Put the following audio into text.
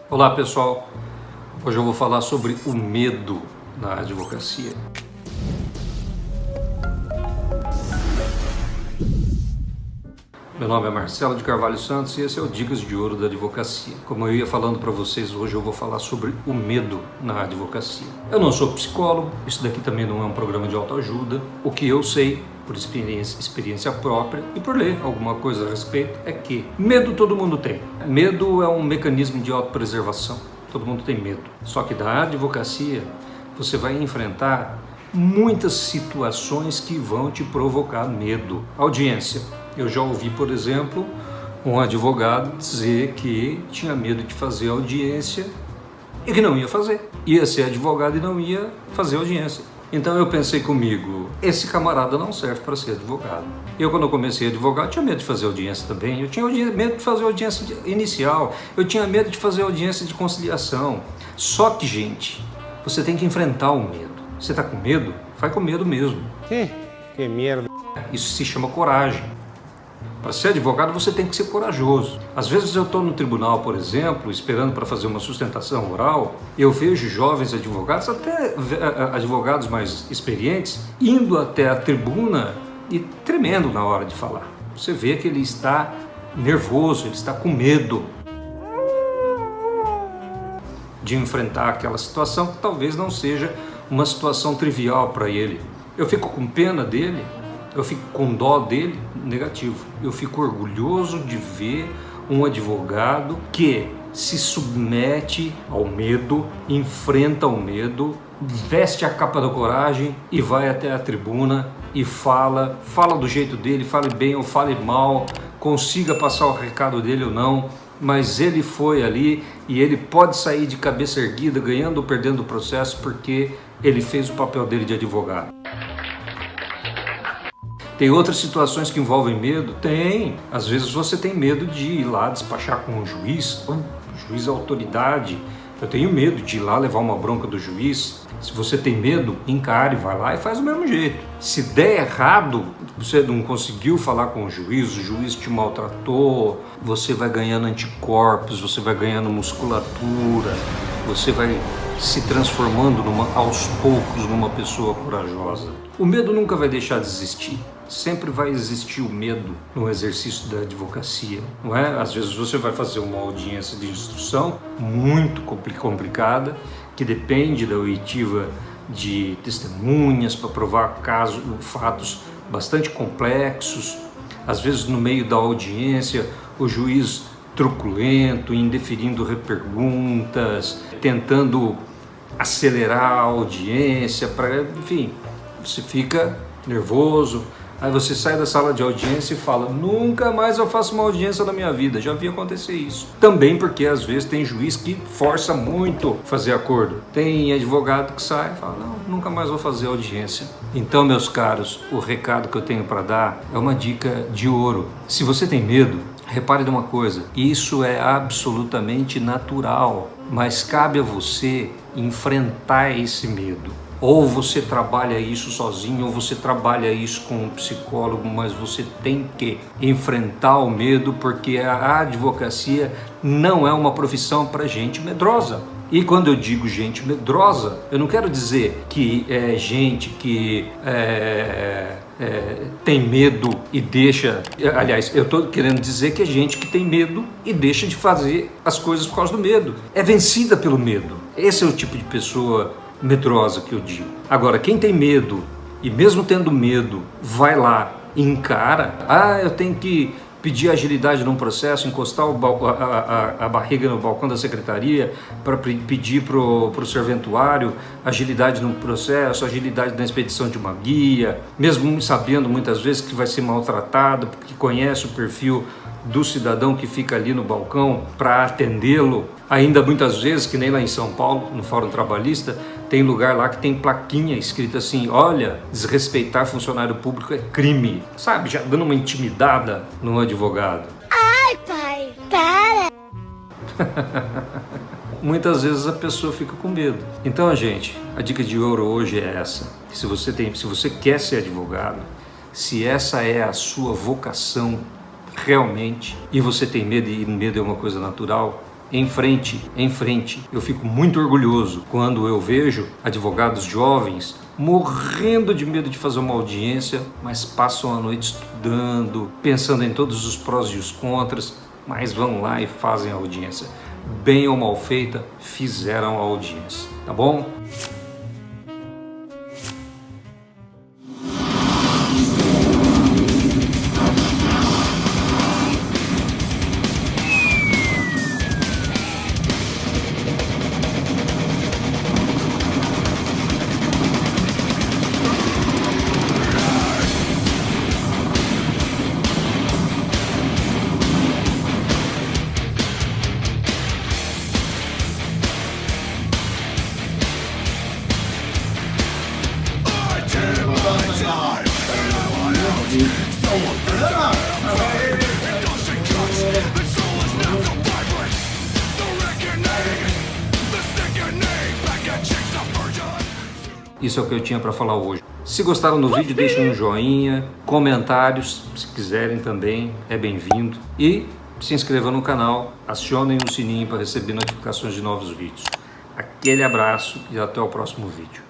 Olá pessoal, hoje eu vou falar sobre o medo na advocacia. Meu nome é Marcelo de Carvalho Santos e esse é o Dicas de Ouro da Advocacia. Como eu ia falando para vocês, hoje eu vou falar sobre o medo na advocacia. Eu não sou psicólogo, isso daqui também não é um programa de autoajuda. O que eu sei, por experiência própria e por ler alguma coisa a respeito, é que medo todo mundo tem. Medo é um mecanismo de autopreservação, todo mundo tem medo. Só que na advocacia você vai enfrentar muitas situações que vão te provocar medo. Audiência. Eu já ouvi, por exemplo, um advogado dizer que tinha medo de fazer audiência e que não ia fazer. Ia ser advogado e não ia fazer audiência. Então eu pensei comigo, esse camarada não serve para ser advogado. Eu, quando eu comecei a advogar, tinha medo de fazer audiência também. Eu tinha medo de fazer audiência inicial. Eu tinha medo de fazer audiência de conciliação. Só que, gente, você tem que enfrentar o medo. Você está com medo? Vai com medo mesmo. Que merda. Isso se chama coragem. Para ser advogado você tem que ser corajoso. Às vezes eu estou no tribunal, por exemplo, esperando para fazer uma sustentação oral, eu vejo jovens advogados, até advogados mais experientes, indo até a tribuna e tremendo na hora de falar. Você vê que ele está nervoso, ele está com medo de enfrentar aquela situação que talvez não seja uma situação trivial para ele. Eu fico com pena dele. Eu fico com dó dele, negativo. Eu fico orgulhoso de ver um advogado que se submete ao medo, enfrenta o medo, veste a capa da coragem e vai até a tribuna e fala do jeito dele, fale bem ou fale mal, consiga passar o recado dele ou não, mas ele foi ali e ele pode sair de cabeça erguida, ganhando ou perdendo o processo, porque ele fez o papel dele de advogado. Tem outras situações que envolvem medo? Tem. Às vezes você tem medo de ir lá despachar com o juiz. O juiz é autoridade. Eu tenho medo de ir lá levar uma bronca do juiz. Se você tem medo, encare, vai lá e faz do mesmo jeito. Se der errado, você não conseguiu falar com o juiz te maltratou, você vai ganhando anticorpos, você vai ganhando musculatura, você vai se transformando aos poucos numa pessoa corajosa. O medo nunca vai deixar de existir. Sempre vai existir o medo no exercício da advocacia, não é? Às vezes você vai fazer uma audiência de instrução muito complicada, que depende da oitiva de testemunhas para provar fatos bastante complexos. Às vezes no meio da audiência o juiz truculento, indeferindo perguntas, tentando acelerar a audiência, enfim, você fica nervoso. Aí você sai da sala de audiência e fala, nunca mais eu faço uma audiência na minha vida. Já vi acontecer isso. Também porque às vezes tem juiz que força muito fazer acordo. Tem advogado que sai e fala, não, nunca mais vou fazer audiência. Então, meus caros, o recado que eu tenho para dar é uma dica de ouro. Se você tem medo, repare numa coisa, isso é absolutamente natural, mas cabe a você enfrentar esse medo. Ou você trabalha isso sozinho, ou você trabalha isso com um psicólogo, mas você tem que enfrentar o medo, porque a advocacia não é uma profissão para gente medrosa. E quando eu digo gente medrosa, eu não quero dizer que é gente que tem medo e deixa... Aliás, eu estou querendo dizer que é gente que tem medo e deixa de fazer as coisas por causa do medo. É vencida pelo medo. Esse é o tipo de pessoa medrosa que eu digo. Agora, quem tem medo e mesmo tendo medo, vai lá e encara, eu tenho que pedir agilidade num processo, encostar a barriga no balcão da secretaria para pedir para o serventuário agilidade no processo, agilidade na expedição de uma guia, mesmo sabendo muitas vezes que vai ser maltratado, porque conhece o perfil do cidadão que fica ali no balcão para atendê-lo. Ainda muitas vezes, que nem lá em São Paulo, no Fórum Trabalhista, tem lugar lá que tem plaquinha escrita assim, olha, desrespeitar funcionário público é crime. Sabe, já dando uma intimidada no advogado. Ai, pai, para! Muitas vezes a pessoa fica com medo. Então, gente, a dica de ouro hoje é essa. Se você quer ser advogado, se essa é a sua vocação realmente, e você tem medo, e medo é uma coisa natural, em frente. Eu fico muito orgulhoso quando eu vejo advogados jovens morrendo de medo de fazer uma audiência, mas passam a noite estudando, pensando em todos os prós e os contras, mas vão lá e fazem a audiência. Bem ou mal feita, fizeram a audiência, tá bom? Isso é o que eu tinha para falar hoje. Se gostaram do vídeo, deixem um joinha, comentários, se quiserem também, é bem-vindo. E se inscrevam no canal, acionem o sininho para receber notificações de novos vídeos. Aquele abraço e até o próximo vídeo.